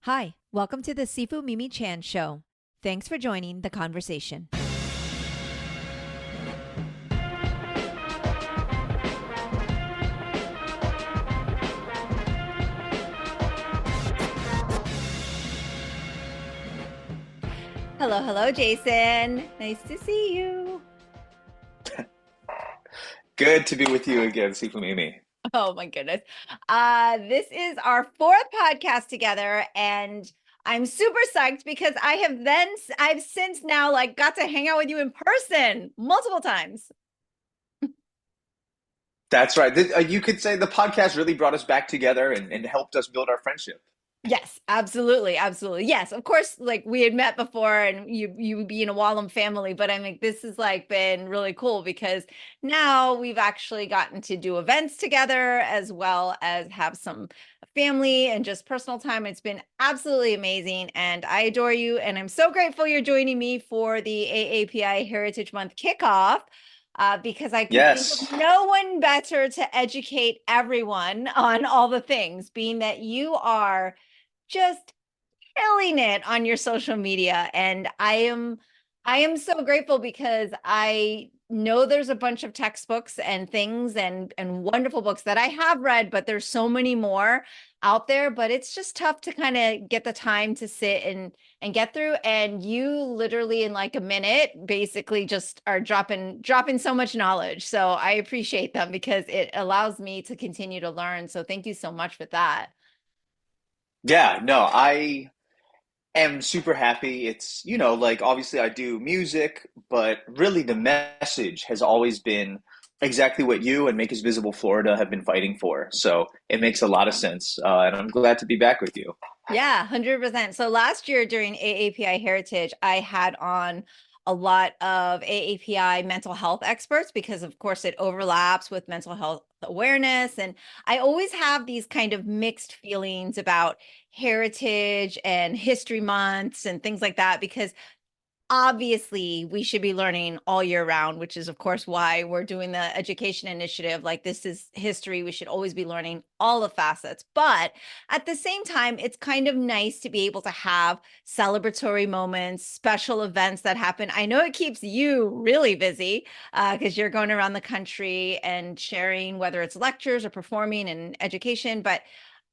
Hi, welcome to the Sifu Mimi Chan Show. Thanks for joining the conversation. Hello, hello, Jason. Nice to see you. Good to be with you again, Sifu Mimi. Oh my goodness. This is our fourth podcast together, and I'm super psyched because I've since now like got to hang out with you in person multiple times. That's right. You could say the podcast really brought us back together and helped us build our friendship. Yes, absolutely, absolutely. Yes, of course, like we had met before and you would be in a Wallem family, but I mean this has like been really cool because now we've actually gotten to do events together as well as have some family and just personal time. It's been absolutely amazing and I adore you and I'm so grateful you're joining me for the AAPI Heritage Month kickoff. Because I could think of Yes. no one better to educate everyone on all the things, being that you are just killing it on your social media. And I am so grateful because I know there's a bunch of textbooks and things and wonderful books that I have read, but there's so many more out there, but it's just tough to kind of get the time to sit and get through. And you literally in like a minute basically just are dropping so much knowledge. So I appreciate them because it allows me to continue to learn. So thank you so much for that. Yeah, no, I am super happy. Like obviously I do music, but really the message has always been exactly what you and Make Us Visible Florida have been fighting for. So it makes a lot of sense. And I'm glad to be back with you. Yeah, 100%. So last year during AAPI Heritage, I had on a lot of AAPI mental health experts because, of course, it overlaps with mental health awareness. And I always have these kind of mixed feelings about heritage and history months and things like that because obviously we should be learning all year round, which is of course why we're doing the education initiative. Like this is history, we should always be learning all the facets, but at the same time it's kind of nice to be able to have celebratory moments, special events that happen. I know it keeps you really busy because you're going around the country and sharing whether it's lectures or performing and education, but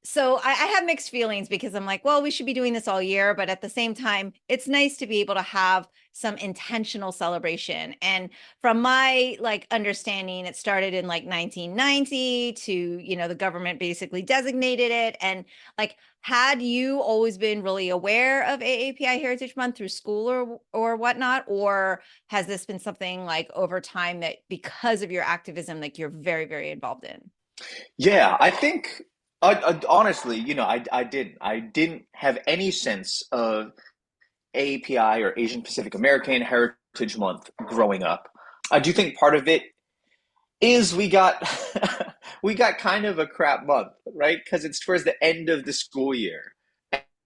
so I have mixed feelings because I'm like, well, we should be doing this all year, but at the same time, it's nice to be able to have some intentional celebration. And from my like understanding, it started in like 1990 to, the government basically designated it. And like, had you always been really aware of AAPI Heritage Month through school or whatnot, or has this been something like over time that because of your activism, like you're very, very involved in? Yeah, I think honestly, I didn't have any sense of API or Asian Pacific American Heritage Month growing up. I do think part of it is we got we got kind of a crap month, right? Because it's towards the end of the school year.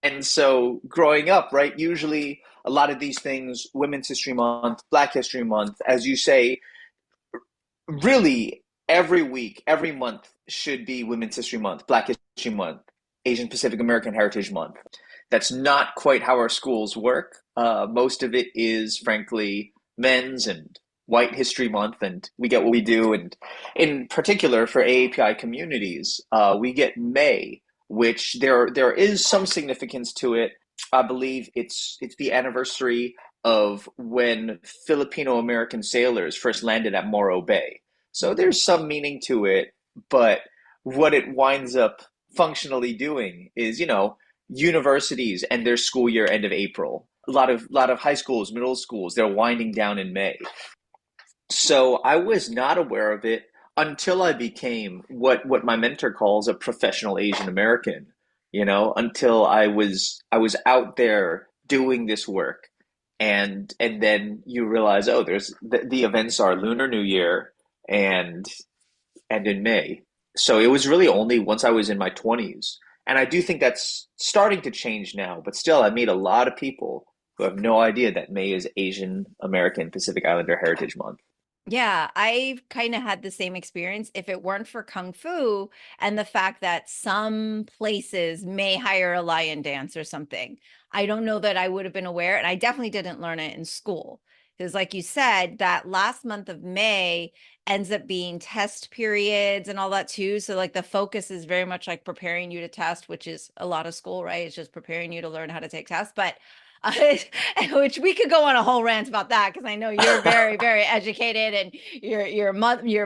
And so growing up, right, usually a lot of these things, Women's History Month, Black History Month, as you say, really every week, every month should be Women's History Month, Black History Month, Asian Pacific American Heritage Month. That's not quite how our schools work. Most of it is, frankly, men's and white history month, and we get what we do. And in particular, for AAPI communities, we get May, which there is some significance to it. I believe it's the anniversary of when Filipino American sailors first landed at Morro Bay. So there's some meaning to it, but what it winds up functionally doing is, universities end their school year end of April. A lot of high schools, middle schools, they're winding down in May. So I was not aware of it until I became what my mentor calls a professional Asian American, until I was out there doing this work. And then you realize, oh, there's the events are Lunar New Year and and in May. So it was really only once I was in my 20s. And I do think that's starting to change now, but still, I meet a lot of people who have no idea that May is Asian American Pacific Islander Heritage Month. Yeah, I've kind of had the same experience. If it weren't for Kung Fu and the fact that some places may hire a lion dance or something, I don't know that I would have been aware. And I definitely didn't learn it in school. Because, like you said, that last month of May ends up being test periods and all that too. So, like, the focus is very much like preparing you to test, which is a lot of school, right? It's just preparing you to learn how to take tests. But uh, which we could go on a whole rant about that because I know you're very, very educated and your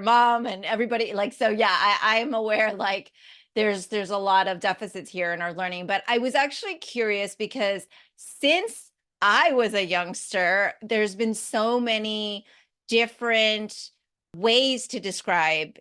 mom and everybody like so yeah, I'm aware like there's a lot of deficits here in our learning. But I was actually curious because since I was a youngster, there's been so many different ways to describe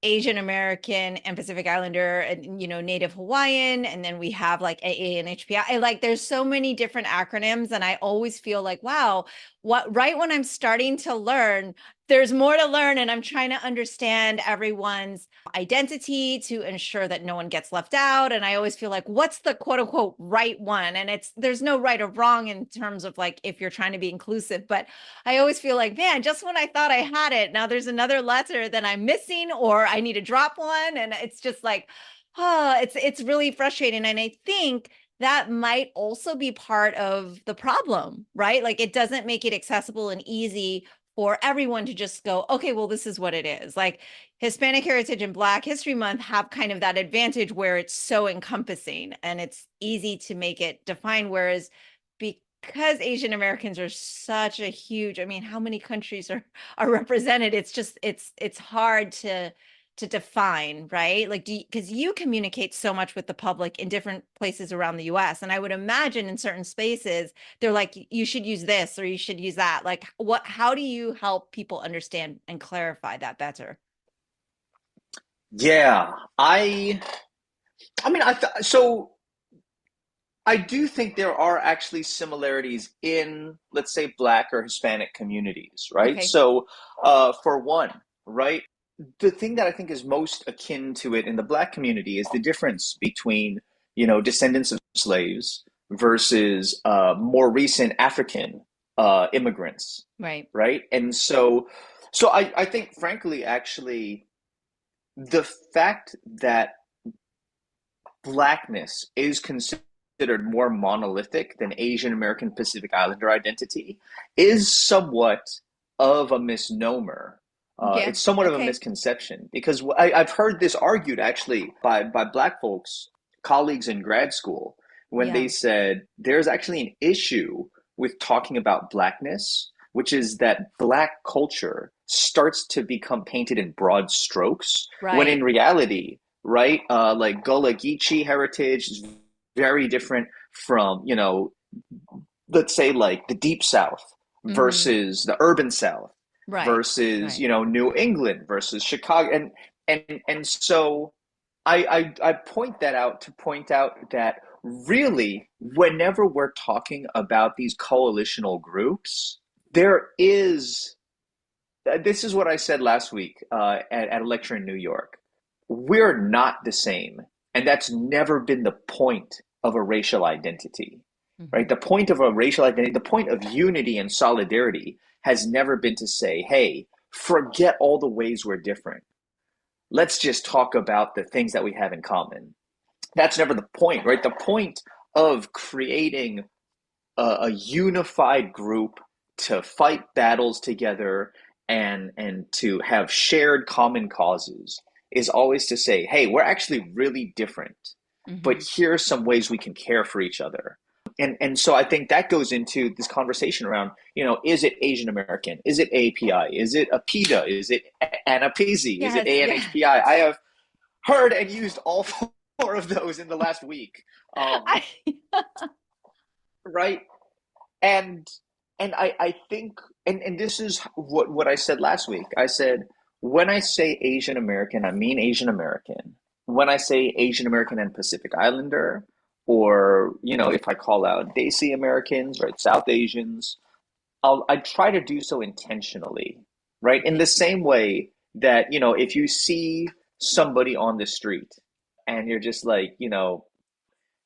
Asian American and Pacific Islander and Native Hawaiian, and then we have like AA and HPI. Like there's so many different acronyms, and I always feel like, wow, what right when I'm starting to learn, there's more to learn, and I'm trying to understand everyone's identity to ensure that no one gets left out. And I always feel like, what's the quote unquote right one? And there's no right or wrong in terms of like if you're trying to be inclusive, but I always feel like, man, just when I thought I had it, now there's another letter that I'm missing, or I need to drop one. And it's just like, oh, it's really frustrating. And I think that might also be part of the problem, right? Like it doesn't make it accessible and easy for everyone to just go, okay, well, this is what it is. Like Hispanic Heritage and Black History Month have kind of that advantage where it's so encompassing and it's easy to make it define. Whereas because Asian Americans are such a huge, I mean, how many countries are represented? It's just it's hard to define, right? Like because you communicate so much with the public in different places around the US. And I would imagine in certain spaces, they're like, you should use this or you should use that. Like how do you help people understand and clarify that better? Yeah, I mean, so I do think there are actually similarities in, let's say, Black or Hispanic communities, right? Okay. So, for one, right, the thing that I think is most akin to it in the Black community is the difference between, descendants of slaves versus more recent African immigrants, Right. right? And so I think, frankly, actually, the fact that Blackness is considered more monolithic than Asian American Pacific Islander identity is somewhat of a misnomer. Yeah. It's somewhat of a Okay. misconception because I've heard this argued actually by Black folks, colleagues in grad school, when they Yeah. said there's actually an issue with talking about Blackness, which is that Black culture starts to become painted in broad strokes, when in Right. reality, right? Like Gullah Geechee heritage is very different from, let's say like the Deep South Mm-hmm. versus the urban South Right. versus, Right. New England versus Chicago. And so I point that out to point out that really, whenever we're talking about these coalitional groups, there is this is what I said last week at a lecture in New York. We're not the same. And that's never been the point of a racial identity, right? Mm-hmm. The point of a racial identity, the point of unity and solidarity has never been to say, hey, forget all the ways we're different. Let's just talk about the things that we have in common. That's never the point, right? The point of creating a unified group to fight battles together and to have shared common causes is always to say, hey, we're actually really different, but Mm-hmm. here are some ways we can care for each other. And so I think that goes into this conversation around, is it Asian American? Is it API? Is it APIDA? Is it ANAPISI? Is it Yes. Yeah. ANHPI? I have heard and used all four of those in the last week. I, Right? And I think and this is what I said last week. I said when I say Asian American, I mean Asian American. When I say Asian American and Pacific Islander, or if I call out Desi Americans, right, South Asians, I try to do so intentionally, right? In the okay. same way that, if you see somebody on the street and you're just like,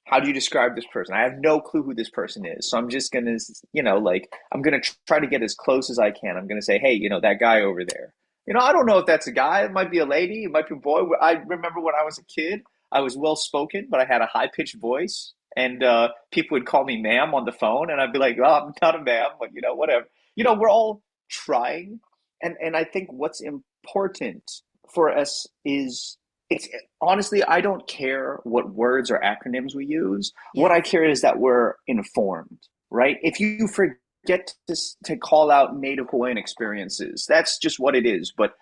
how do you describe this person? I have no clue who this person is. So I'm just going to, like, I'm going to try to get as close as I can. I'm going to say, hey, that guy over there. I don't know if that's a guy. It might be a lady. It might be a boy. I remember when I was a kid, I was well spoken, but I had a high pitched voice. And people would call me ma'am on the phone. And I'd be like, oh, I'm not a ma'am, but whatever. We're all trying. And I think what's important for us is it's honestly, I don't care what words or acronyms we use. What I Yes. care is that we're informed, right? If you forget to call out Native Hawaiian experiences, that's just what it is. But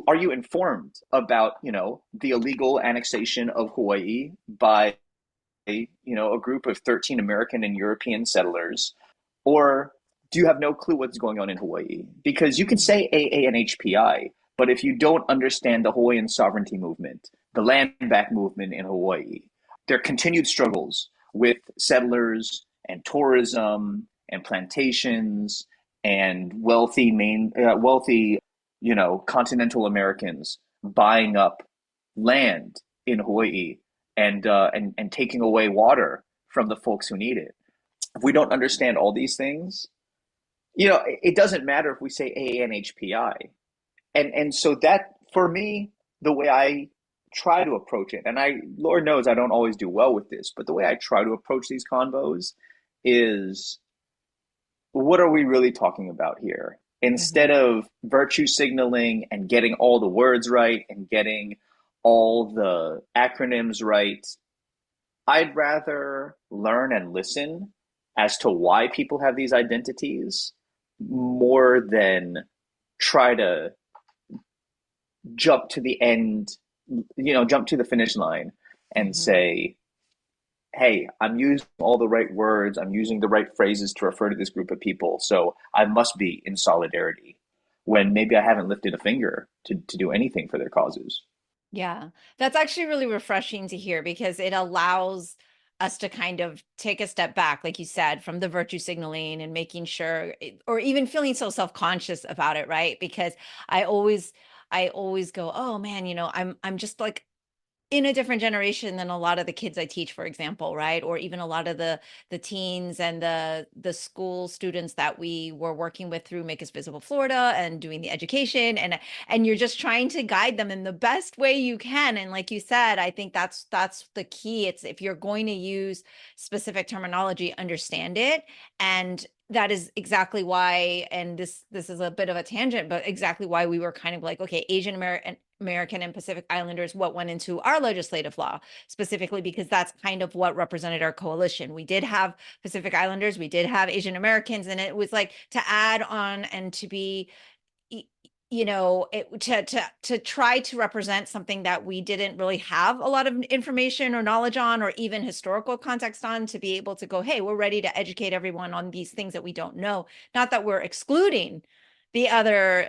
are you informed about, the illegal annexation of Hawaii by, a group of 13 American and European settlers? Or do you have no clue what's going on in Hawaii? Because you can Mhm. say AA and HPI, but if you don't understand the Hawaiian sovereignty movement, the land back movement in Hawaii, their continued struggles with settlers and tourism and plantations and wealthy, continental Americans buying up land in Hawaii and taking away water from the folks who need it. If we don't understand all these things, it doesn't matter if we say AANHPI. And so that for me, the way I try to approach it, and Lord knows I don't always do well with this, but the way I try to approach these convos is, what are we really talking about here? Instead Mhm. of virtue signaling and getting all the words right and getting all the acronyms right, I'd rather learn and listen as to why people have these identities more than try to jump to the end, jump to the finish line and Mhm. say, hey, I'm using all the right words, I'm using the right phrases to refer to this group of people, so I must be in solidarity when maybe I haven't lifted a finger to do anything for their causes. Yeah, that's actually really refreshing to hear because it allows us to kind of take a step back, like you said, from the virtue signaling and making sure, or even feeling so self-conscious about it, right? Because I always, I always go, oh man, I'm just like in a different generation than a lot of the kids I teach, for example, right? Or even a lot of the teens and the school students that we were working with through Make Us Visible Florida and doing the education, and you're just trying to guide them in the best way you can. And like you said, I think that's the key. It's if you're going to use specific terminology, understand it. And that is exactly why, and this is a bit of a tangent, but exactly why we were kind of like, okay, American and Pacific Islanders, what went into our legislative law specifically, because that's kind of what represented our coalition. We did have Pacific Islanders, we did have Asian Americans, and it was like to add on and to be, to try to represent something that we didn't really have a lot of information or knowledge on, or even historical context on, to be able to go, hey, we're ready to educate everyone on these things that we don't know. Not that we're excluding the other,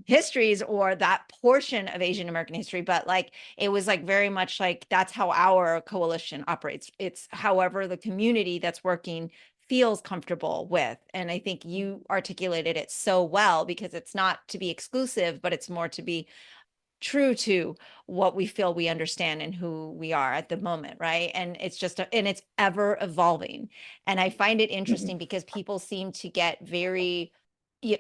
histories or that portion of Asian American history, but like it was like very much like that's how our coalition operates. It's however the community that's working feels comfortable with. And I think you articulated it so well because it's not to be exclusive, but it's more to be true to what we feel we understand and who we are at the moment, right? And it's and it's ever evolving. And I find it Mm-hmm. interesting because people seem to get very,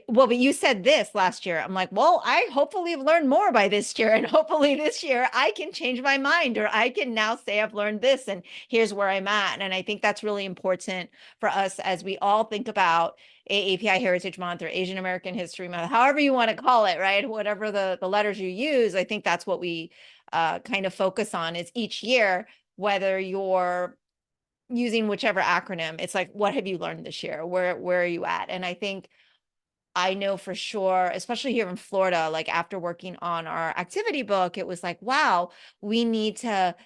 well, but you said this last year. I'm like, well, I hopefully have learned more by this year. And hopefully this year I can change my mind, or I can now say I've learned this and here's where I'm at. And I think that's really important for us as we all think about AAPI Heritage Month or Asian American History Month, however you want to call it, right? Whatever the letters you use, I think that's what we kind of focus on is each year, whether you're using whichever acronym, it's like, what have you learned this year? Where are you at? And I think I know for sure, especially here in Florida, like after working on our activity book, it was like, wow, we need to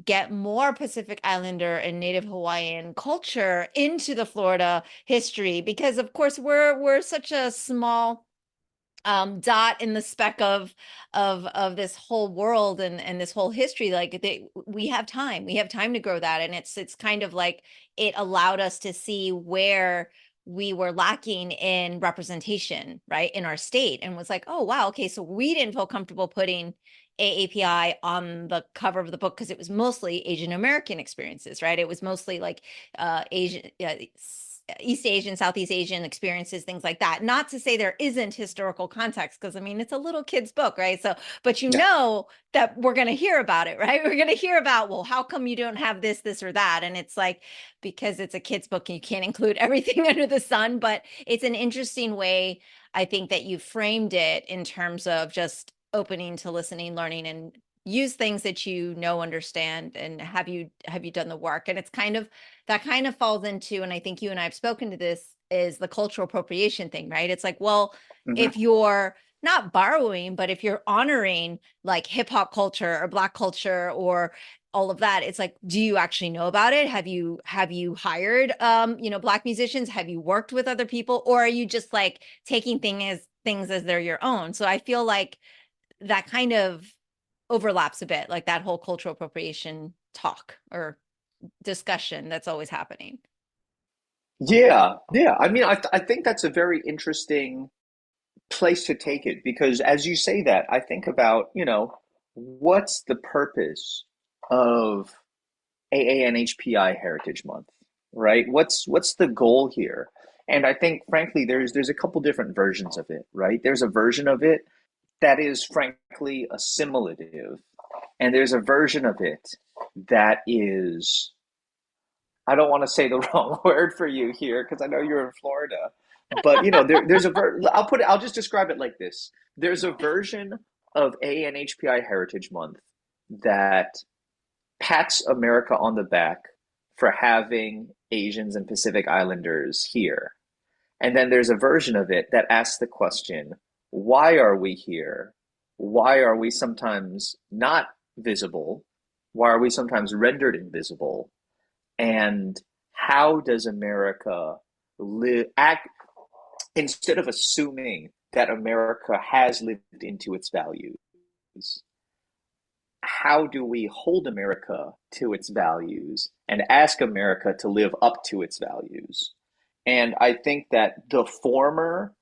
get more Pacific Islander and Native Hawaiian culture into the Florida history, because of course we're such a small dot in the speck of this whole world and this whole history. Like we have time to grow that, and it's kind of like it allowed us to see where we were lacking in representation, right, in our state, and was like, oh wow, okay, so we didn't feel comfortable putting AAPI on the cover of the book because it was mostly Asian American experiences, right? It was mostly like Asian, East Asian, Southeast Asian experiences, things like that. Not to say there isn't historical context, because I mean, it's a little kid's book, right? So, but you Yeah. know that we're going to hear about it, right? We're going to hear about, well, how come you don't have this, this, or that? And it's like, because it's a kid's book, you can't include everything under the sun, but it's an interesting way, I think, that you framed it in terms of just opening to listening, learning, and use things that you know, understand, and have you done the work. And it's kind of that kind of falls into, and I think you and I have spoken to this, is the cultural appropriation thing, right? It's like, well, if Hmm. you're not borrowing, but if you're honoring like hip hop culture or Black culture or all of that, it's like, do you actually know about it? Have you hired Black musicians? Have you worked with other people? Or are you just like taking things as they're your own? So I feel like that kind of overlaps a bit, like that whole cultural appropriation talk or discussion that's always happening. Yeah, yeah. I mean, I think that's a very interesting place to take it because as you say that, I think about, what's the purpose of AANHPI Heritage Month, right? What's the goal here? And I think, frankly, there's a couple different versions of it, right? There's a version of it that is, frankly, assimilative, and there's a version of it that is, I don't want to say the wrong word for you here because I know you're in Florida, but I'll just describe it like this. There's a version of ANHPI Heritage Month that pats America on the back for having Asians and Pacific Islanders here. And then there's a version of it that asks the question, why are we here? Why are we sometimes not visible? Why are we sometimes rendered invisible? And how does America act instead of assuming that America has lived into its values? How do we hold America to its values and ask America to live up to its values? And I think that the former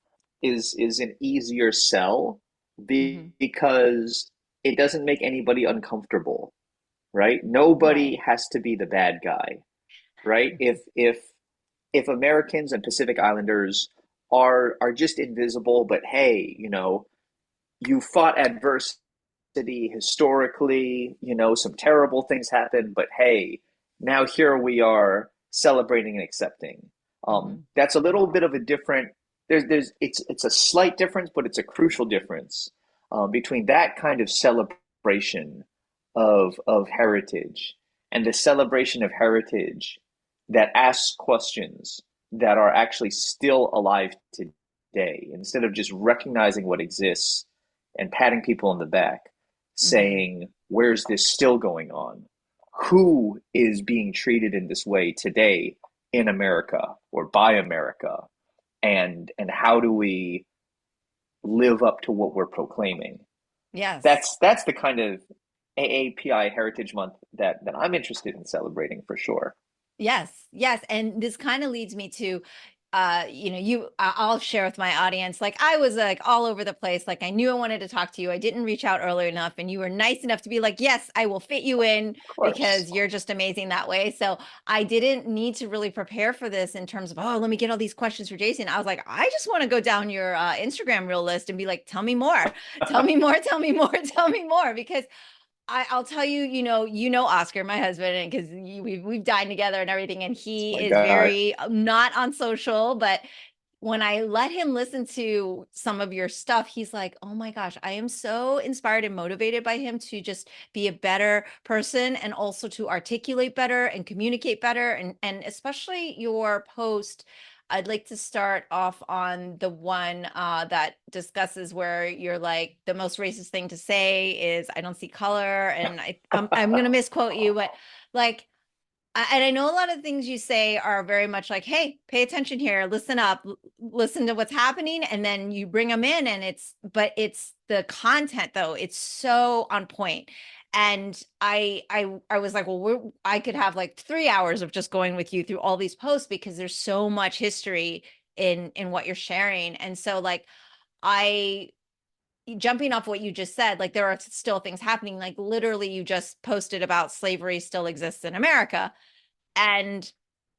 is an easier sell Mm-hmm. because it doesn't make anybody uncomfortable, right? Nobody Right. has to be the bad guy, right? If Americans and Pacific Islanders are just invisible, but hey, you fought adversity historically, some terrible things happened, but hey, now here we are celebrating and accepting. Mm-hmm. That's a little bit of a different. It's a slight difference, but it's a crucial difference between that kind of celebration of heritage and the celebration of heritage that asks questions that are actually still alive today, instead of just recognizing what exists and patting people on the back, Mm-hmm. saying, where's this still going on? Who is being treated in this way today in America or by America? And how do we live up to what we're proclaiming? Yes. That's the kind of AAPI Heritage Month that I'm interested in celebrating for sure. Yes, yes. And this kind of leads me to, I'll share with my audience. Like I was like all over the place. Like I knew I wanted to talk to you. I didn't reach out early enough, and you were nice enough to be like, yes, I will fit you in Of course. because you're just amazing that way. So I didn't need to really prepare for this in terms of, oh, let me get all these questions for Jason. I was like, I just want to go down your Instagram reel list and be like, tell me more, tell me more, tell me more, tell me more, because I'll tell you, Oscar, my husband, and because we've dined together and everything, and It's he my is guy. very not on social, but when I let him listen to some of your stuff, he's like, "Oh my gosh, I am so inspired and motivated by him to just be a better person and also to articulate better and communicate better." And especially your post, I'd like to start off on the one that discusses where you're like, the most racist thing to say is "I don't see color," and I'm gonna misquote you, but like, and I know a lot of things you say are very much like, hey, pay attention here, listen up, listen to what's happening, and then you bring them in, and but it's the content though, it's so on point. And I was like, well, I could have like 3 hours of just going with you through all these posts because there's so much history in what you're sharing. And so like I jumping off what you just said, like there are still things happening. Like literally, you just posted about slavery still exists in America. And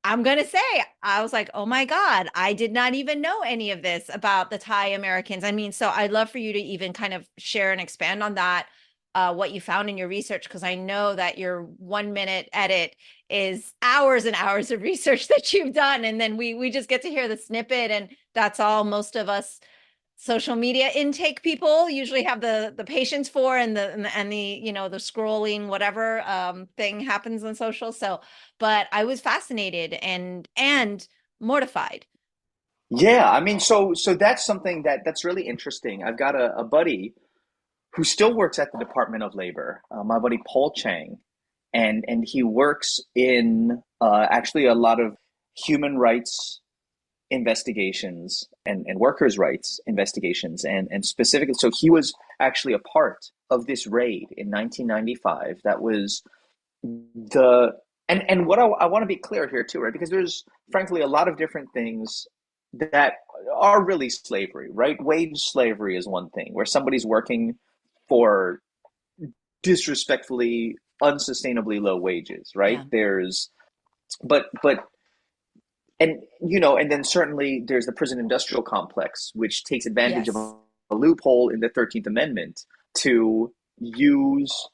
I'm going to say, I was like, oh my God, I did not even know any of this about the Thai Americans. I mean, so I'd love for you to even kind of share and expand on that, what you found in your research, because I know that your 1 minute edit is hours and hours of research that you've done. And then we just get to hear the snippet, and that's all most of us social media intake people usually have the patience for, and the the scrolling whatever thing happens on social. So but I was fascinated and mortified. Yeah, I mean, so that's something that's really interesting. I've got a buddy who still works at the Department of Labor, my buddy Paul Chang, and he works in actually a lot of human rights investigations and workers' rights investigations, and specifically, so he was actually a part of this raid in 1995. That was the and what I want to be clear here too, right? Because there's frankly a lot of different things that are really slavery, right? Wage slavery is one thing where somebody's working for disrespectfully, unsustainably low wages, right? Yeah. There's but and and then certainly there's the prison industrial complex, which takes advantage of Yes. a loophole in the 13th Amendment to use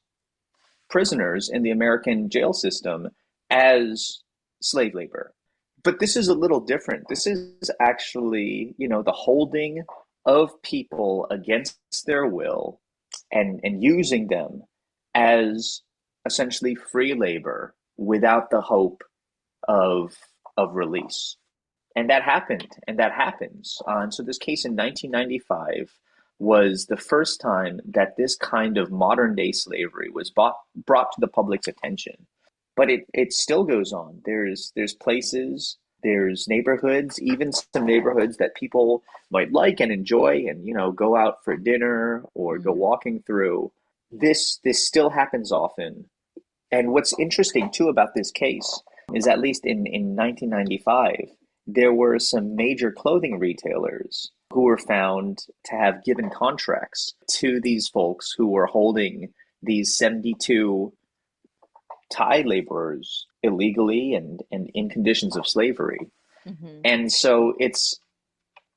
prisoners in the American jail system as slave labor. But this is a little different. This is actually, the holding of people against their will and using them as essentially free labor without the hope of release. And that happened, and that happens. And so this case in 1995 was the first time that this kind of modern day slavery was brought to the public's attention. But it still goes on. There's places, there's neighborhoods, even some neighborhoods that people might like and enjoy, and go out for dinner or go Mhm. walking through. This still happens often. And what's interesting too about this case is, at least in 1995, there were some major clothing retailers who were found to have given contracts to these folks who were holding these 72 Thai laborers illegally and in conditions of slavery. Mhm. And so it's,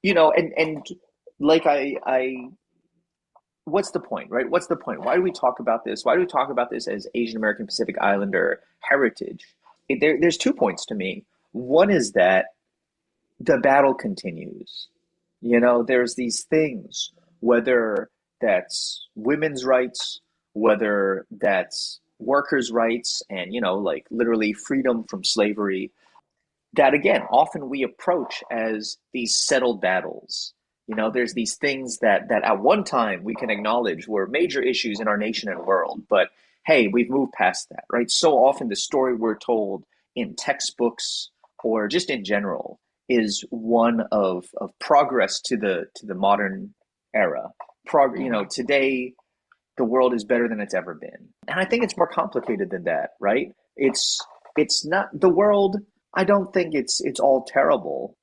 and like what's the point, right? What's the point? Why do we talk about this? Why do we talk about this as Asian American Pacific Islander heritage? There's 2 points to me. One is that the battle continues. There's these things, whether that's women's rights, whether that's workers' rights, and, like literally freedom from slavery, that again, often we approach as these settled battles. There's these things that at one time we can acknowledge were major issues in our nation and world, but hey, we've moved past that, right? So often the story we're told in textbooks or just in general is one of progress to the modern era. Mhm. Today the world is better than it's ever been. And I think it's more complicated than that, right? It's not the world. I don't think it's all terrible,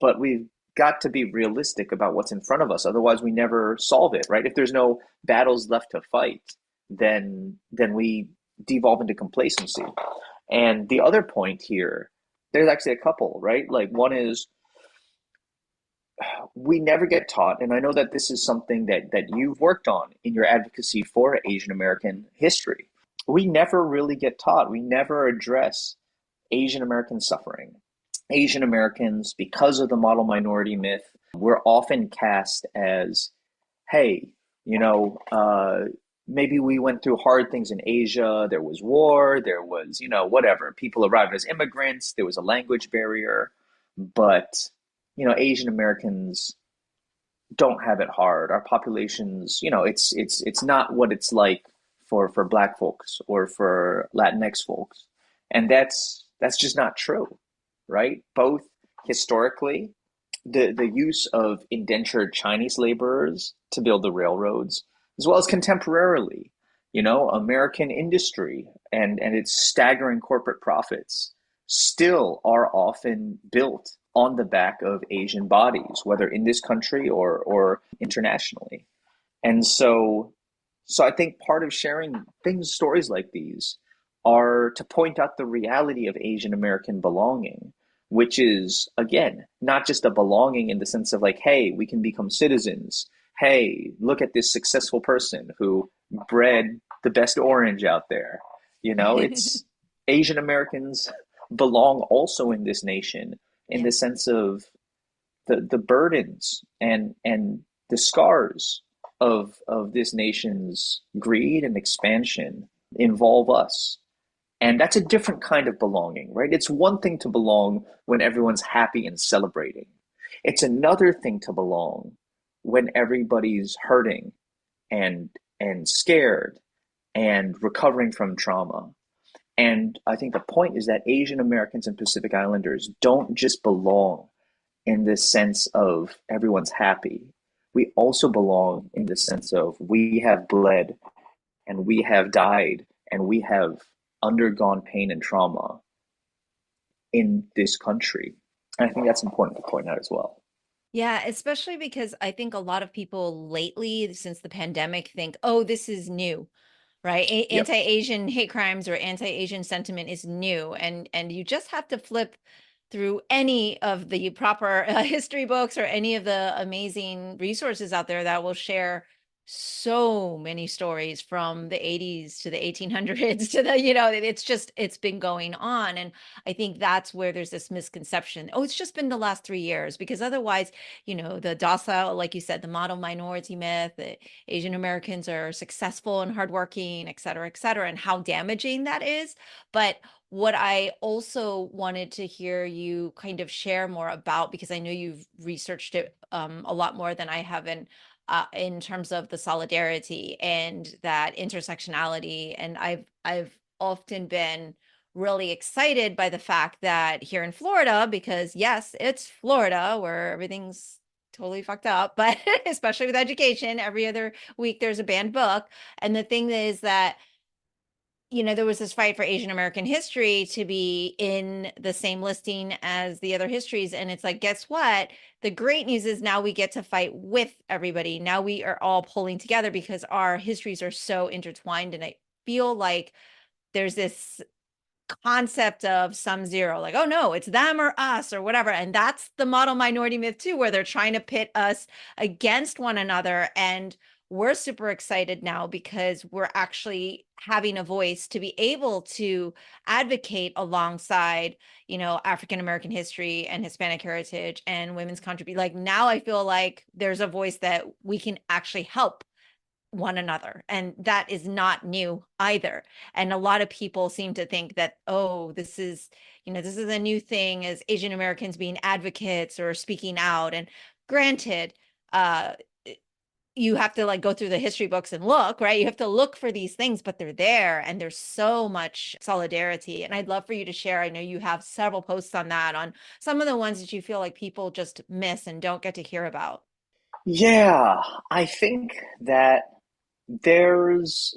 but we've got to be realistic about what's in front of us. Otherwise, we never solve it, right? If there's no battles left to fight, then we devolve into complacency. And the other point here, there's actually a couple, right? Like one is we never get taught, and I know that this is something that you've worked on in your advocacy for Asian American history. We never really get taught. We never address Asian American suffering. Asian Americans, because of the model minority myth, we're often cast as, hey, maybe we went through hard things in Asia. There was war, there was, whatever. People arrived as immigrants, there was a language barrier, but, Asian Americans don't have it hard. Our populations, it's not what it's like for Black folks or for Latinx folks, and that's just not true, right? Both historically, the use of indentured Chinese laborers to build the railroads, as well as contemporarily, American industry and its staggering corporate profits still are often built on the back of Asian bodies, whether in this country or internationally. And so I think part of sharing things, stories like these, are to point out the reality of Asian American belonging, which is, again, not just a belonging in the sense of like, hey, we can become citizens. Hey, look at this successful person who bred the best orange out there. It's Asian Americans belong also in this nation in Yeah. the sense of the burdens and the scars of this nation's greed and expansion involve us. And that's a different kind of belonging, right? It's one thing to belong when everyone's happy and celebrating. It's another thing to belong when everybody's hurting and and scared and recovering from trauma. And I think the point is that Asian Americans and Pacific Islanders don't just belong in this sense of everyone's happy. We also belong in the sense of we have bled and we have died and we have undergone pain and trauma in this country. And I think that's important to point out as well. Yeah, especially because I think a lot of people lately, since the pandemic, think, oh, this is new, right? Yep. Anti-Asian hate crimes or anti-Asian sentiment is new, and you just have to flip through any of the proper history books or any of the amazing resources out there that will share so many stories from the 80s to the 1800s to the, it's been going on. And I think that's where there's this misconception. Oh, it's just been the last 3 years, because otherwise, the docile, like you said, the model minority myth, the Asian Americans are successful and hardworking, et cetera, and how damaging that is. But what I also wanted to hear you kind of share more about, because I know you've researched it a lot more than I have in terms of the solidarity and that intersectionality. And I've often been really excited by the fact that here in Florida, because yes, it's Florida where everything's totally fucked up, but especially with education, every other week there's a banned book. And the thing is that there was this fight for Asian American history to be in the same listing as the other histories. And it's like, guess what? The great news is now we get to fight with everybody. Now we are all pulling together because our histories are so intertwined. And I feel like there's this concept of some zero, like, oh no, it's them or us or whatever. And that's the model minority myth too, where they're trying to pit us against one another. And we're super excited now because we're actually having a voice to be able to advocate alongside, African American history and Hispanic heritage and women's contribution. Like now I feel like there's a voice that we can actually help one another, and that is not new either. And a lot of people seem to think that, oh, this is a new thing, as Asian Americans being advocates or speaking out. And granted, uh you have to like go through the history books and look, right? You have to look for these things, but they're there, and there's so much solidarity. And I'd love for you to share. I know you have several posts on that, on some of the ones that you feel like people just miss and don't get to hear about. Yeah, I think that there's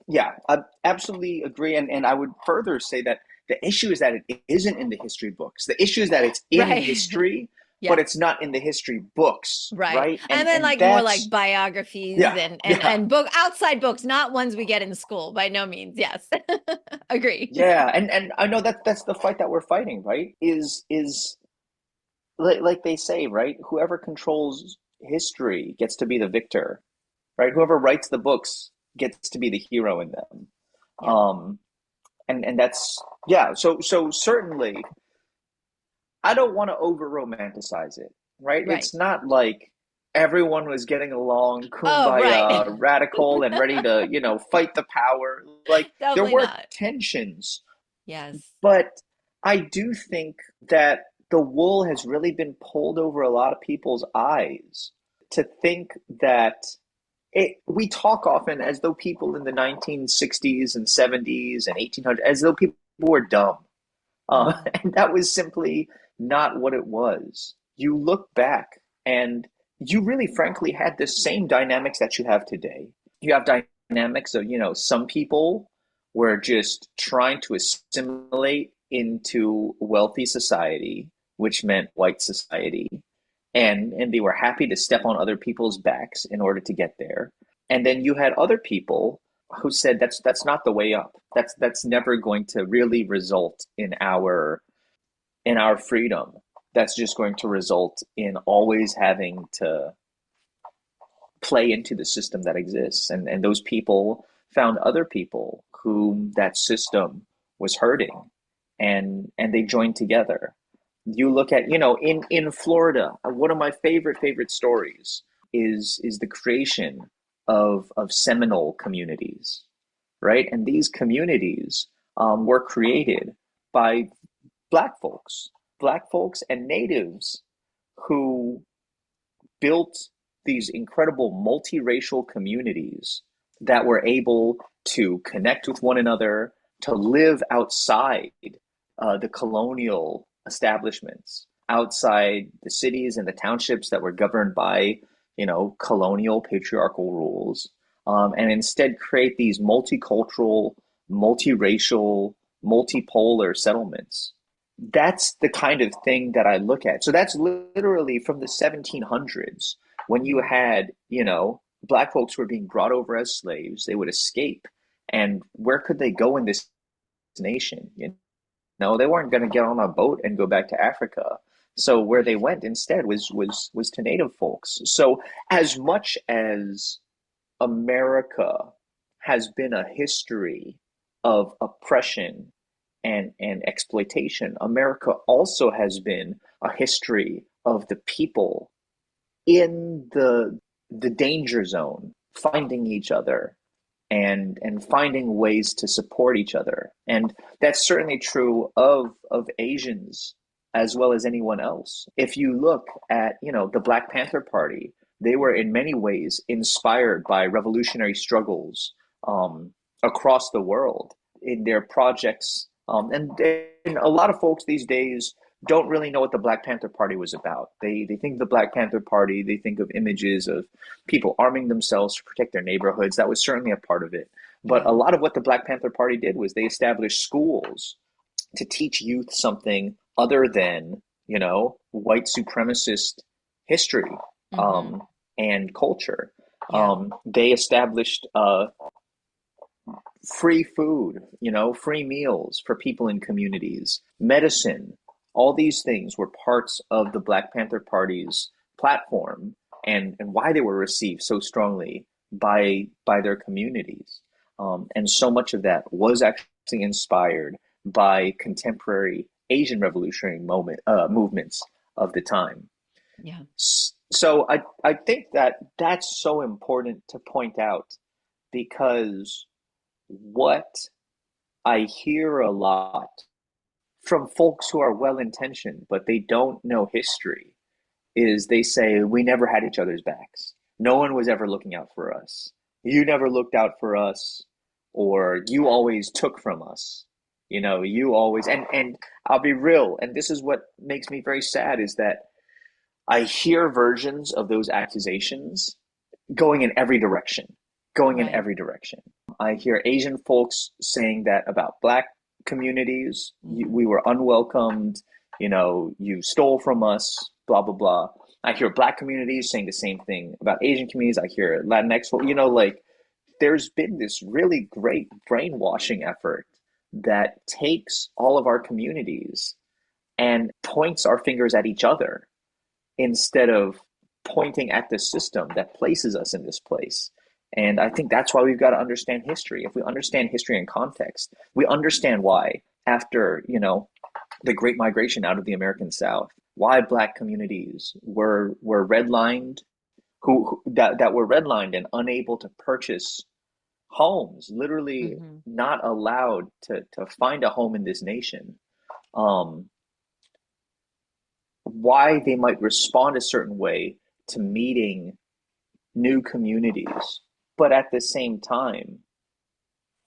yeah, I absolutely agree. And I would further say that the issue is that it isn't in the history books. The issue is that it's in Right. history, but Yes. it's not in the history books, Right. right? And And then and like more like that's biographies yeah, and yeah. book outside books, not ones we get in school, by no means. Yes. Agree. Yeah, and I know that that's the fight that we're fighting, right? Is like they say, right? Whoever controls history gets to be the victor, right? Whoever writes the books gets to be the hero in them. Yeah. Um, and that's yeah. So certainly, I don't want to over romanticize it, right? Right. It's not like everyone was getting along, Oh, right. kumbaya, radical, and ready to fight the power. Like there Definitely were not. tensions, Yes. but I do think that the wool has really been pulled over a lot of people's eyes to think that we talk often as though people in the 1960s and 70s and 1800s, as though people were dumb. Mm. And that was simply not what it was. You look back and you really, frankly, had the same dynamics that you have today. You have dynamics of, some people were just trying to assimilate into wealthy society, which meant white society. and they were happy to step on other people's backs in order to get there. And then you had other people who said that's not the way up. That's never going to really result in our freedom. That's just going to result in always having to play into the system that exists. And those people found other people whom that system was hurting, and they joined together. You look at, in Florida, one of my favorite stories is the creation of Seminole communities, right? And these communities were created by black folks, black folks and natives who built these incredible multiracial communities that were able to connect with one another, to live outside the colonial establishments, outside the cities and the townships that were governed by, colonial patriarchal rules, and instead create these multicultural, multiracial, multipolar settlements. That's the kind of thing that I look at. So that's literally from the 1700s, when you had, black folks were being brought over as slaves. They would escape. And where could they go in this nation? They weren't going to get on a boat and go back to Africa. So where they went instead was to native folks. So as much as America has been a history of oppression and exploitation, America also has been a history of the people in the danger zone, finding each other and finding ways to support each other. And that's certainly true of Asians as well as anyone else. If you look at, the Black Panther Party, they were in many ways inspired by revolutionary struggles across the world in their projects. And a lot of folks these days don't really know what the Black Panther Party was about. They think the Black Panther Party, they think of images of people arming themselves to protect their neighborhoods. That was certainly a part of it. But Yeah. a lot of what the Black Panther Party did was they established schools to teach youth something other than, white supremacist history Mm-hmm. and culture. Yeah. They established free food, free meals for people in communities, medicine. All these things were parts of the Black Panther Party's platform, and why they were received so strongly by their communities. And so much of that was actually inspired by contemporary Asian revolutionary movements of the time. Yeah. So I think that that's so important to point out, because what I hear a lot from folks who are well intentioned, but they don't know history, is they say, we never had each other's backs. No one was ever looking out for us. You never looked out for us, or you always took from us. You always, and I'll be real, and this is what makes me very sad, is that I hear versions of those accusations going in every direction, going in Right. every direction. I hear Asian folks saying that about Black communities. Mm-hmm. We were unwelcomed, you stole from us, blah, blah, blah. I hear Black communities saying the same thing about Asian communities. I hear Latinx, like there's been this really great brainwashing effort that takes all of our communities and points our fingers at each other instead of pointing at the system that places us in this place. And I think that's why we've got to understand history. If we understand history in context, we understand why, after, the Great Migration out of the American South, why Black communities were redlined, that were redlined and unable to purchase homes, literally Mm-hmm. not allowed to find a home in this nation. Um, why they might respond a certain way to meeting new communities, but at the same time,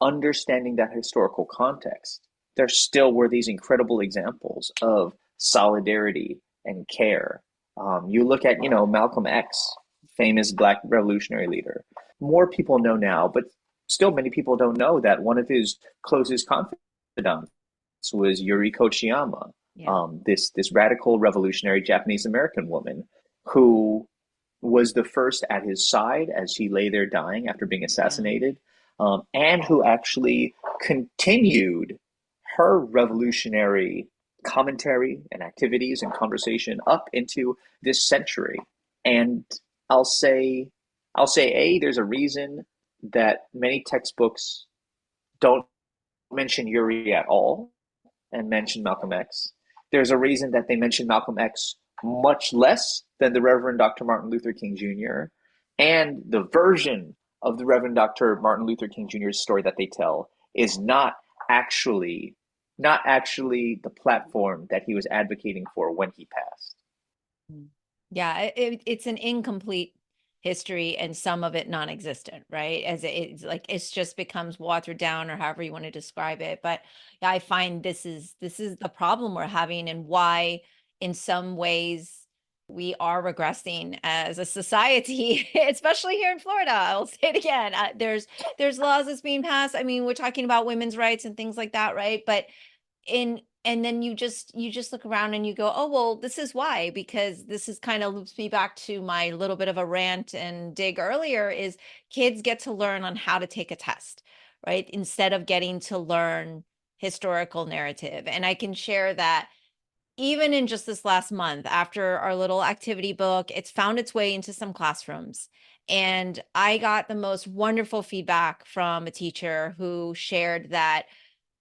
understanding that historical context, there still were these incredible examples of solidarity and care. You look at, Malcolm X, famous Black revolutionary leader. More people know now, but still many people don't know that one of his closest confidants was Yuriko Chiyama, Yeah. this radical revolutionary Japanese American woman who was the first at his side as he lay there dying after being Yeah. assassinated, and who actually continued her revolutionary commentary and activities and conversation up into this century. And I'll say, I'll say, there's a reason that many textbooks don't mention Yuri at all and mention Malcolm X. There's a reason that they mention Malcolm X much less than the Reverend Dr. Martin Luther King Jr. And the version of the Reverend Dr. Martin Luther King Jr.'s story that they tell is actually not actually the platform that he was advocating for when he passed. Mm. Yeah, it's an incomplete history and some of it non-existent, right? As it's like it's just becomes watered down or however you want to describe it. But yeah, I find this is the problem we're having and why in some ways we are regressing as a society, especially here in Florida. I'll say it again. There's laws that's being passed. I mean, we're talking about women's rights and things like that, right? But in and then you just look around and you go, oh well, this is why, because this is kind of loops me back to my little bit of a rant and dig earlier is kids get to learn on how to take a test, right, instead of getting to learn historical narrative. And I can share that even in just this last month after our little activity book, it's found its way into some classrooms. And I got the most wonderful feedback from a teacher who shared that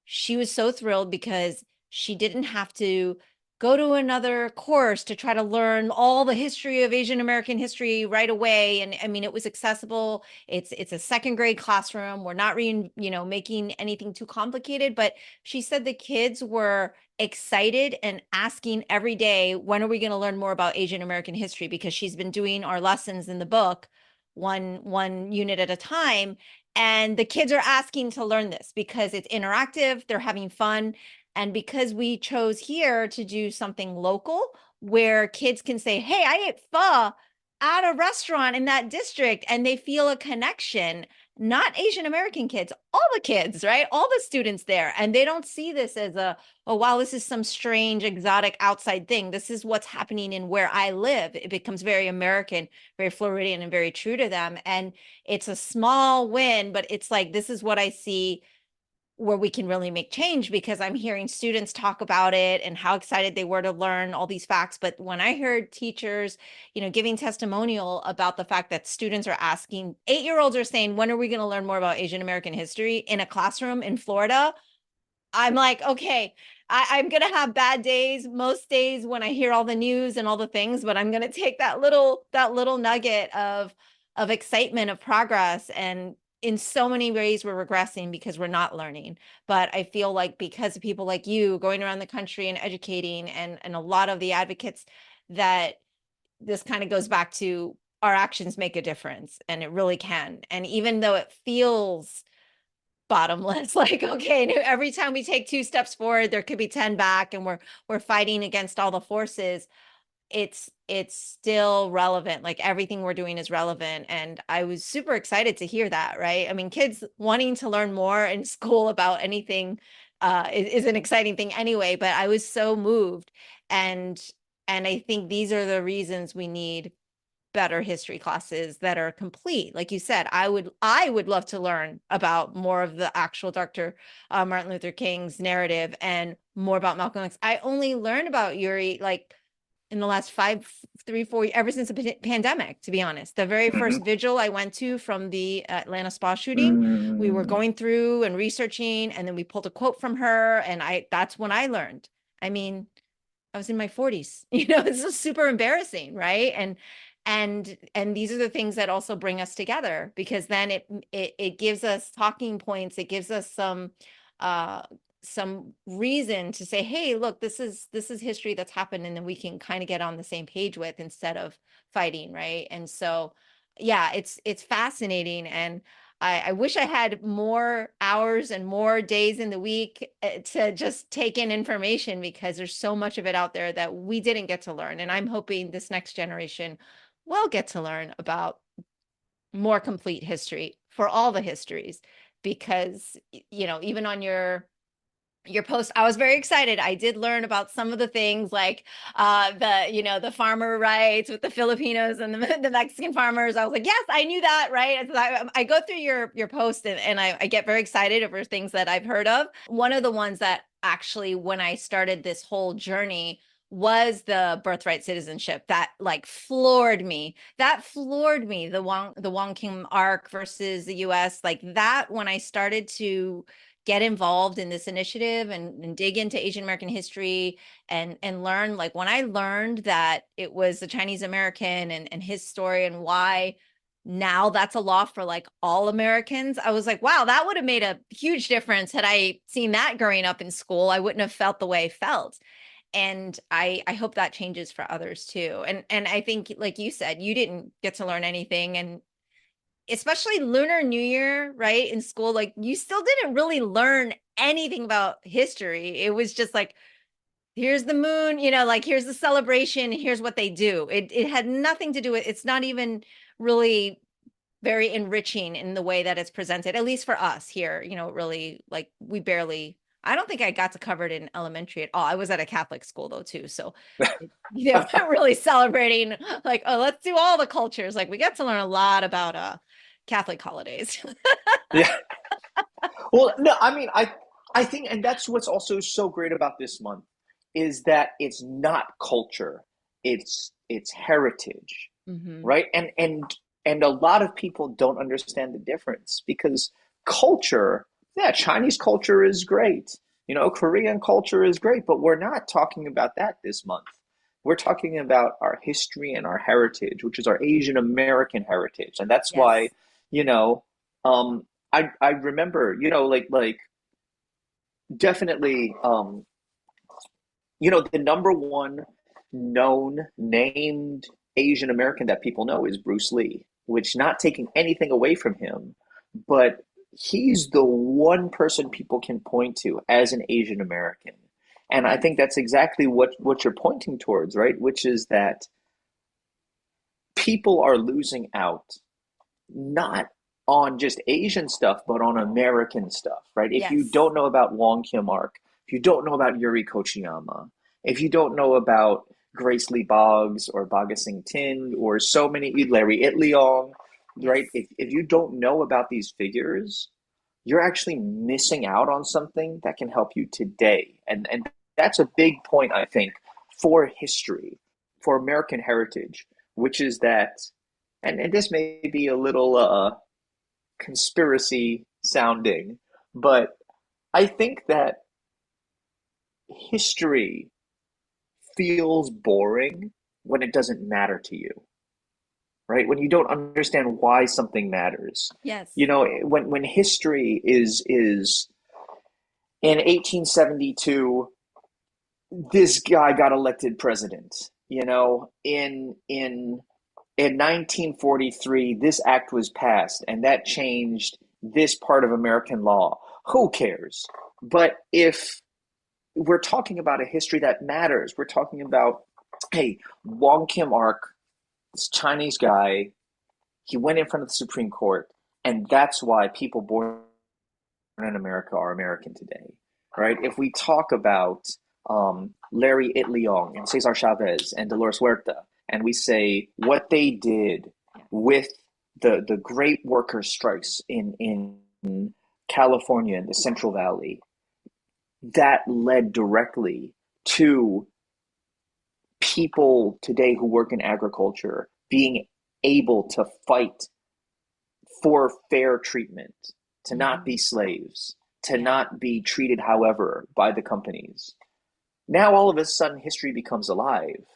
she was so thrilled because she didn't have to go to another course to try to learn all the history of Asian American history right away. And I mean, it was accessible. It's a second grade classroom. We're not making anything too complicated, but she said the kids were excited and asking every day, when are we going to learn more about Asian American history? Because she's been doing our lessons in the book one unit at a time, and the kids are asking to learn this because it's interactive, they're having fun. And because we chose here to do something local where kids can say, hey, I ate pho at a restaurant in that district, and they feel a connection, not Asian American kids, all the kids, right? All the students there. And they don't see this as oh, wow, this is some strange, exotic outside thing. This is what's happening in where I live. It becomes very American, very Floridian, and very true to them. And it's a small win, but it's like, this is what I see where we can really make change, because I'm hearing students talk about it and how excited they were to learn all these facts. But when I heard teachers, giving testimonial about the fact that students are asking, 8-year-olds are saying, when are we going to learn more about Asian American history in a classroom in Florida? I'm like, okay, I'm gonna have bad days most days when I hear all the news and all the things, but I'm gonna take that little nugget of excitement of progress. And in so many ways we're regressing because we're not learning. But I feel like because of people like you going around the country and educating, and a lot of the advocates, that this kind of goes back to our actions make a difference, and it really can. And even though it feels bottomless, like, okay, every time we take 2 steps forward there could be 10 back, and we're fighting against all the forces, it's still relevant. Like, everything we're doing is relevant. And I was super excited to hear that, right? I mean, kids wanting to learn more in school about anything is an exciting thing anyway, but I was so moved. And I think these are the reasons we need better history classes that are complete. Like you said, I would love to learn about more of the actual Dr. Martin Luther King's narrative and more about Malcolm X. I only learned about Yuri like in the last 3, 4 ever since the pandemic, to be honest. The very Mm-hmm. first vigil I went to from the Atlanta spa shooting, we were Mm-hmm. going through and researching, and then we pulled a quote from her, and that's when I learned. I mean, I was in my 40s. It's just super embarrassing, right? And these are the things that also bring us together, because then it gives us talking points. It gives us uh some reason to say, hey, look, this is history that's happened, and then we can kind of get on the same page with, instead of fighting, right? And so yeah, it's fascinating. And I wish I had more hours and more days in the week to just take in information, because there's so much of it out there that we didn't get to learn. And I'm hoping this next generation will get to learn about more complete history for all the histories, because, even on your your post. I was very excited. I did learn about some of the things like the farmer rights with the Filipinos and the Mexican farmers. I was like, yes, I knew that, right? And so I go through your post, and I get very excited over things that I've heard of. One of the ones that actually, when I started this whole journey, was the birthright citizenship that like floored me. That floored me. The Wong Kim arc versus the US, like that, when I started to get involved in this initiative and dig into Asian American history and learn, like when I learned that it was the Chinese American and his story and why now that's a law for like all Americans, I was like, wow, that would have made a huge difference had I seen that growing up in school. I wouldn't have felt the way I felt. And I hope that changes for others too. And I think, like you said, you didn't get to learn anything, and especially Lunar New Year, right? In school, like you still didn't really learn anything about history. It was just like, here's the moon, like here's the celebration, here's what they do. It had nothing to do with, it's not even really very enriching in the way that it's presented, at least for us here, really, like we barely, I don't think I got to cover it in elementary at all. I was at a Catholic school though too, so they weren't really celebrating like, oh, let's do all the cultures. Like we got to learn a lot about Catholic holidays. Yeah. Well, no, I mean, I think, and that's what's also so great about this month is that it's not culture, it's heritage, Hmm. right? And a lot of people don't understand the difference because culture, yeah, Chinese culture is great. Korean culture is great, but we're not talking about that this month. We're talking about our history and our heritage, which is our Asian American heritage. And that's why, Yes. you know, I remember, like definitely, the number one known named Asian American that people know is Bruce Lee, which not taking anything away from him, but he's the one person people can point to as an Asian American. And I Yes. think that's exactly what you're pointing towards, right? Which is that people are losing out not on just Asian stuff, but on American stuff, right? If you Yes. don't know about Wong Kim Ark, if you don't know about Yuri Kochiyama, if you don't know about Grace Lee Boggs or Bhagat Singh Thind or so many Larry Itliong, right? Yes. If you don't know about these figures, you're actually missing out on something that can help you today. And that's a big point, I think, for history, for American heritage, which is that, and this may be a little conspiracy sounding, but I think that history feels boring when it doesn't matter to you, right? When you don't understand why something matters. Yes. When history is in 1872, this guy got elected president. In 1943, this act was passed, and that changed this part of American law. Who cares? But if we're talking about a history that matters, we're talking about, hey, Wong Kim Ark, this Chinese guy, he went in front of the Supreme Court, and that's why people born in America are American today, right? If we talk about Larry Itliong and Cesar Chavez and Dolores Huerta, and we say what they did Yes. with the great worker strikes in California in the Central Valley, that led directly to people today who work in agriculture being able to fight for fair treatment, to not Hmm. be slaves, to Yeah. not be treated however by the companies. Now all of a sudden history becomes alive.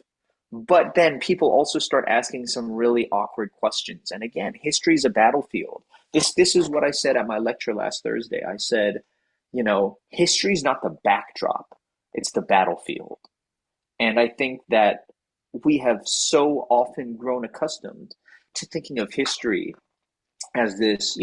But then people also start asking some really awkward questions. And again, history is a battlefield. This is what I said at my lecture last Thursday. I said, history is not the backdrop, it's the battlefield. And I think that we have so often grown accustomed to thinking of history as this,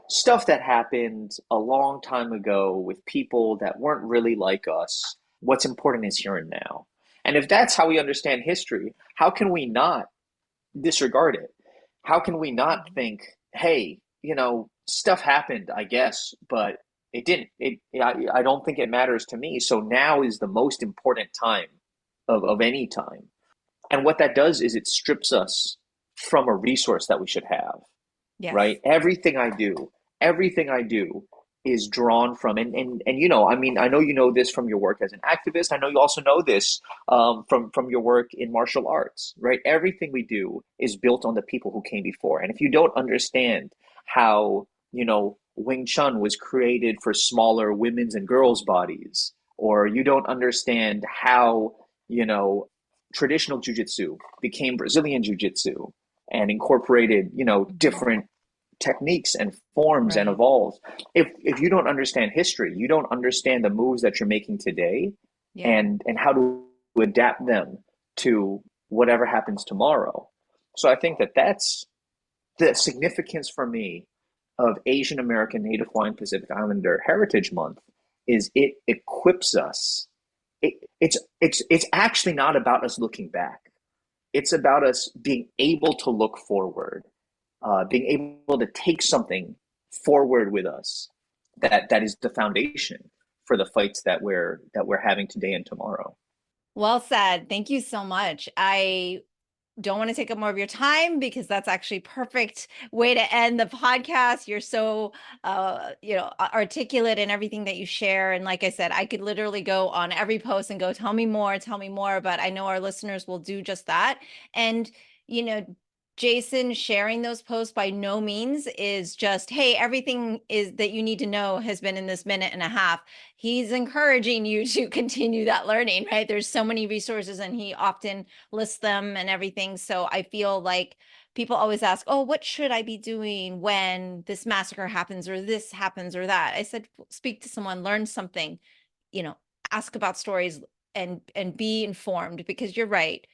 stuff that happened a long time ago with people that weren't really like us. What's important is here and now. And if that's how we understand history, how can we not disregard it? How can we not Mhm. think, hey, stuff happened, I guess, but It didn't. I don't think it matters to me. So now is the most important time of any time. And what that does is it strips us from a resource that we should have, Yes. right? Everything I do is drawn from, and I mean, I know you know this from your work as an activist. I know you also know this from your work in martial arts, right? Everything we do is built on the people who came before. And if you don't understand how, Wing Chun was created for smaller women's and girls' bodies, or you don't understand how, traditional jujitsu became Brazilian jiu-jitsu and incorporated, different techniques and forms and Right. evolved. If you don't understand history, you don't understand the moves that you're making today Yeah. and how to adapt them to whatever happens tomorrow. So I think that that's the significance for me of Asian American Native Hawaiian Pacific Islander Heritage Month is it equips us. It's actually not about us looking back. It's about us being able to look forward, being able to take something forward with us that is the foundation for the fights that we're having today and tomorrow. Well said. Thank you so much. I don't want to take up more of your time because that's actually perfect way to end the podcast. You're so articulate in everything that you share. And like I said, I could literally go on every post and go, tell me more, but I know our listeners will do just that. And Jason sharing those posts by no means is just, hey, everything is that you need to know has been in this minute and a half. He's encouraging you to continue that learning, right? There's so many resources and he often lists them and everything. So I feel like people always ask, oh, what should I be doing when this massacre happens or this happens or that? I said, speak to someone, learn something, ask about stories and be informed, because you're right.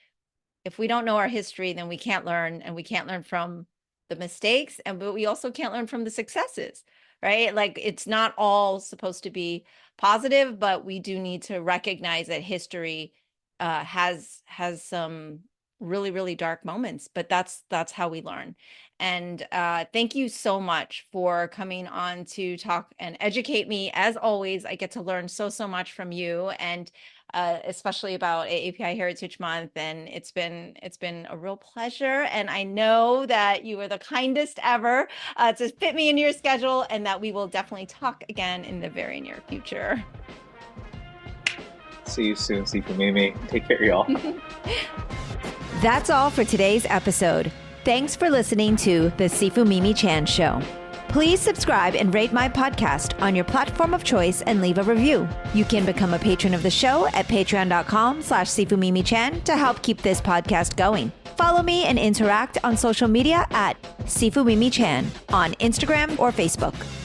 If we don't know our history, then we can't learn, and we can't learn from the mistakes, but we also can't learn from the successes, right? Like it's not all supposed to be positive, but we do need to recognize that history has some really, really dark moments, but that's how we learn. And thank you so much for coming on to talk and educate me. As always, I get to learn so much from you, and especially about AAPI Heritage Month. And it's been a real pleasure. And I know that you are the kindest ever to fit me into your schedule, and that we will definitely talk again in the very near future. See you soon, Sifu Mimi. Take care, y'all. That's all for today's episode. Thanks for listening to the Sifu Mimi Chan Show. Please subscribe and rate my podcast on your platform of choice and leave a review. You can become a patron of the show at patreon.com/SifuMimiChan to help keep this podcast going. Follow me and interact on social media at Sifu Mimi Chan on Instagram or Facebook.